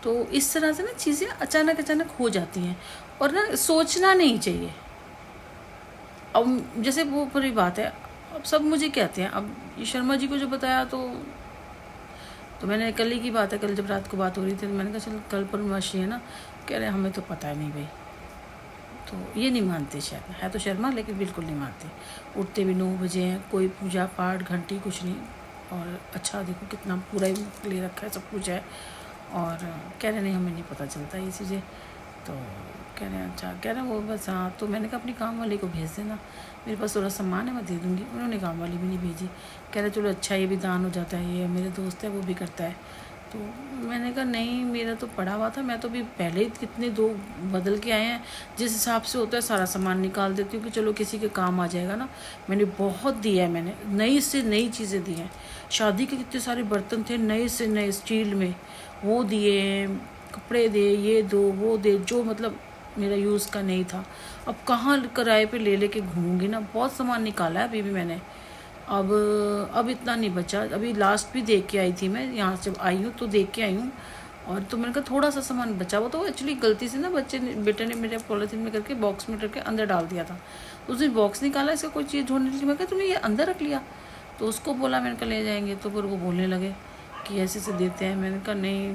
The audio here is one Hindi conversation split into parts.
तो इस तरह से ना चीज़ें अचानक अचानक हो जाती हैं और ना सोचना नहीं चाहिए। अब जैसे वो पूरी बात है, अब सब मुझे कहते हैं, अब ये शर्मा जी को जो बताया तो मैंने कल ही की बात है, कल जब रात को बात हो रही थी तो मैंने कहा चल कल पूर्णमासी है ना, कह रहे हमें तो पता ही नहीं भाई। तो ये नहीं मानते, शायद है तो शर्मा लेकिन बिल्कुल नहीं मानते। उठते भी 9 बजे हैं, कोई पूजा पाठ घंटी कुछ नहीं। और अच्छा देखो कितना पूरा ही ले रखा है, सब कुछ है। और कह रहे नहीं हमें नहीं पता चलता ये चीज़ें। तो कह रहे हैं अच्छा, कह रहे हैं वो बस हाँ। तो मैंने कहा अपनी काम वाली को भेज देना, मेरे पास थोड़ा सामान है मैं दे दूँगी। उन्होंने काम वाली भी नहीं भेजी। कह रहे चलो अच्छा ये भी दान हो जाता है, ये मेरे दोस्त है वो भी करता है। तो मैंने कहा नहीं मेरा तो पड़ा हुआ था, मैं तो भी पहले ही कितने 2 बदल के आए हैं, जिस हिसाब से होता है सारा सामान निकाल देती हूँ कि चलो किसी के काम आ जाएगा ना। मैंने बहुत दिया है, मैंने नई से नई चीज़ें दी हैं। शादी के कितने सारे बर्तन थे नए से नए स्टील में, वो दिए, कपड़े दे, ये दो वो दे, जो मतलब मेरा यूज़ का नहीं था। अब कहाँ किराए पे ले लेके घूमूंगी ना, बहुत सामान निकाला है अभी भी मैंने। अब इतना नहीं बचा। अभी लास्ट भी देख के आई थी मैं, यहाँ से आई हूँ तो देख के आई हूँ। और तो मैंने कहा थोड़ा सा सामान बचा हुआ, तो एक्चुअली गलती से ना बेटे ने मेरे पॉलीथीन में करके बॉक्स में करके अंदर डाल दिया था। उस दिन बॉक्स निकाला, इसका कोई चीज़ ढूंढने के लिए, मैं कहा तुमने ये अंदर रख लिया। तो उसको बोला मैंने कहा ले जाएंगे, तो फिर वो बोलने लगे कि ऐसे से देते हैं। मैंने कहा नहीं,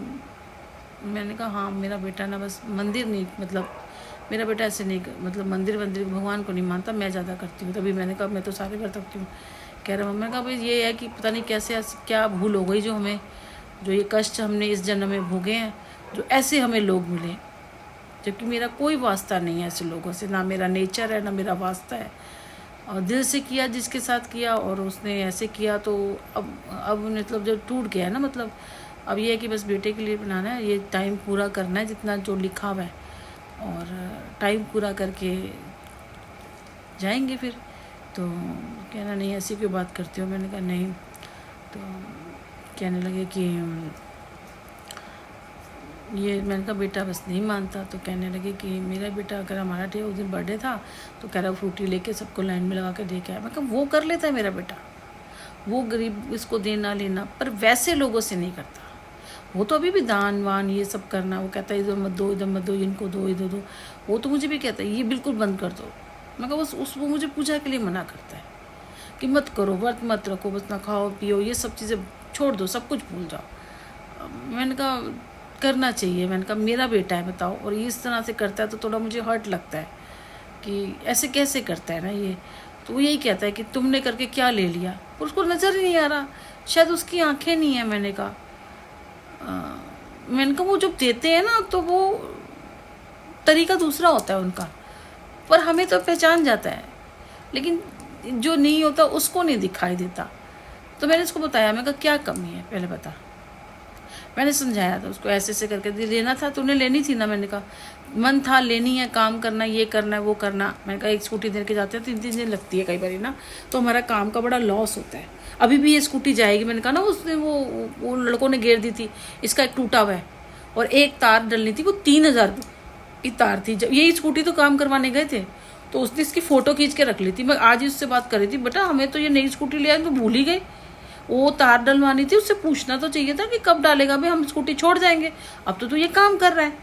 मैंने कहा हाँ मेरा बेटा ना बस मंदिर नहीं, मतलब मेरा बेटा ऐसे नहीं, मतलब मंदिर भगवान को नहीं मानता, मैं ज़्यादा करती हूँ। तभी मैंने कहा मैं तो सारे व्रत रखती हूँ। कह रहा मम्मा, कहा भाई ये है कि पता नहीं कैसे क्या भूल हो गई, जो हमें जो ये कष्ट हमने इस जन्म में भोगे हैं, जो ऐसे हमें लोग मिले, जबकि मेरा कोई वास्ता नहीं है ऐसे लोगों से, ना मेरा नेचर है ना मेरा वास्ता है। और दिल से किया जिसके साथ किया और उसने ऐसे किया, तो अब मतलब जब टूट गया है ना, मतलब अब ये है कि बस बेटे के लिए बनाना है, ये टाइम पूरा करना है जितना जो लिखा हुआ है, और टाइम पूरा करके जाएंगे फिर। तो कहना नहीं ऐसी क्यों बात करती हो, मैंने कहा नहीं। तो कहने लगे कि ये, मैंने कहा बेटा बस नहीं मानता। तो कहने लगे कि मेरा बेटा अगर हमारा उस दिन बर्थडे था तो कह रहा फ्रूटी लेके सबको लाइन में लगा के दे के आया। मैं कहा वो कर लेता है मेरा बेटा, वो गरीब इसको देना लेना, पर वैसे लोगों से नहीं करता। वो तो अभी भी दान वान ये सब करना, वो कहता है इधर मत दो इधर मत दो, इनको दो इधर दो। वो तो मुझे भी कहता है ये बिल्कुल बंद कर दो। मैं कहा बस वो मुझे पूजा के लिए मना करता है कि मत करो, व्रत मत रखो, बस ना खाओ पियो, ये सब चीज़ें छोड़ दो, सब कुछ भूल जाओ। मैंने कहा करना चाहिए, मैंने कहा मेरा बेटा है बताओ, और ये इस तरह से करता है तो थोड़ा मुझे हर्ट लगता है कि ऐसे कैसे करता है ना ये। तो वो यही कहता है कि तुमने करके क्या ले लिया, और उसको नज़र ही नहीं आ रहा, शायद उसकी आंखें नहीं है। मैंने कहा वो जब देते हैं ना तो वो तरीका दूसरा होता है उनका, पर हमें तो पहचान जाता है, लेकिन जो नहीं होता उसको नहीं दिखाई देता। तो मैंने उसको बताया, मैं कहा क्या कमी है पहले बता। मैंने समझाया था उसको, ऐसे ऐसे करके लेना था, तूने लेनी थी ना। मैंने कहा मन था लेनी है, काम करना, ये करना है वो करना। मैंने कहा एक स्कूटी दे के जाते हैं 3-3 दिन लगती है कई बार ना, तो हमारा काम का बड़ा लॉस होता है। अभी भी ये स्कूटी जाएगी, मैंने कहा ना उसने वो लड़कों ने घेर दी थी, इसका एक टूटा हुआ है, और एक तार डलनी थी, वो 3000 की तार थी। जब यही स्कूटी तो काम करवाने गए थे, तो उसने इसकी फ़ोटो खींच के रख ली थी। मैं आज ही उससे बात कर रही थी, बेटा हमें तो ये नई स्कूटी ले आए तो भूल ही गए, वो तार डलवानी थी, उससे पूछना तो चाहिए था कि कब डालेगा, भाई हम स्कूटी छोड़ जाएंगे। अब तो तू ये काम कर रहा है,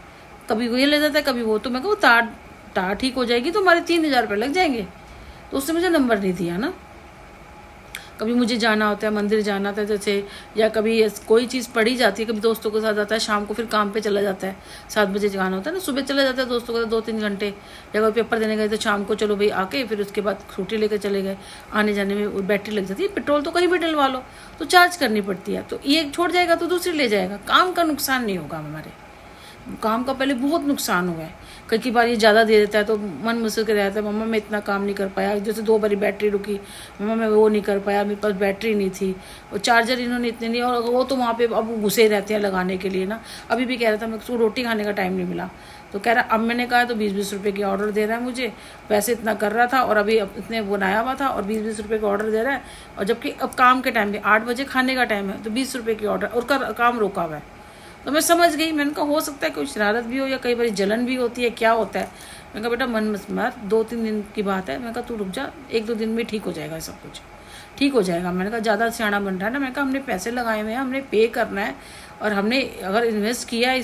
कभी वो ये ले जाता है कभी वो। तो मैं कहूँ तार ठीक हो जाएगी तो हमारे 3000 रुपये लग जाएंगे। तो उसने मुझे नंबर नहीं दिया ना। कभी मुझे जाना होता है, मंदिर जाना था जैसे, या कभी कोई चीज़ पड़ी जाती है, कभी दोस्तों के साथ जाता है, शाम को फिर काम पे चला जाता है, 7 बजे जाना होता है ना, सुबह चला जाता है दोस्तों के साथ 2-3 घंटे, या कोई पेपर देने गए तो शाम को चलो भाई आके, फिर उसके बाद स्कूटी लेकर चले गए। आने जाने में बैटरी लग जाती है, पेट्रोल तो कहीं भी डलवा लो तो चार्ज करनी पड़ती है। तो ये छोड़ जाएगा तो दूसरी ले जाएगा, काम का नुकसान नहीं होगा। हमारे काम का पहले बहुत नुकसान हुआ है, कई बार ये ज़्यादा दे देता है तो मन मुझसे कर रहता है, मम्मा मैं इतना काम नहीं कर पाया, जैसे 2 बारी बैटरी रुकी, मम्मा मैं वो नहीं कर पाया, मेरे पास बैटरी नहीं थी, और चार्जर इन्होंने इतने नहीं, और वो तो वहाँ पे अब घुसे रहते हैं लगाने के लिए ना। अभी भी कह रहा था मैं उसको रोटी खाने का टाइम नहीं मिला, तो कह रहा अब मैंने कहा तो 20-20 रुपये की ऑर्डर दे रहा है मुझे, वैसे इतना कर रहा था और अभी इतने बनाया हुआ था और 20-20 रुपये का ऑर्डर दे रहा है, और जबकि अब काम के टाइम पे 8 बजे खाने का टाइम है तो 20 रुपये की ऑर्डर, और काम रोका हुआ है। तो मैं समझ गई, मैंने कहा हो सकता है कोई शरारत भी हो या कई बार जलन भी होती है, क्या होता है। मैंने कहा बेटा मन मत मार, 2-3 दिन की बात है। मैंने कहा तू रुक जा, 1-2 दिन में ठीक हो जाएगा, सब कुछ ठीक हो जाएगा। मैंने कहा ज़्यादा सियाना बन रहा है ना, मैंने कहा हमने पैसे लगाए हुए हैं, हमने पे करना है, और हमने अगर इन्वेस्ट किया है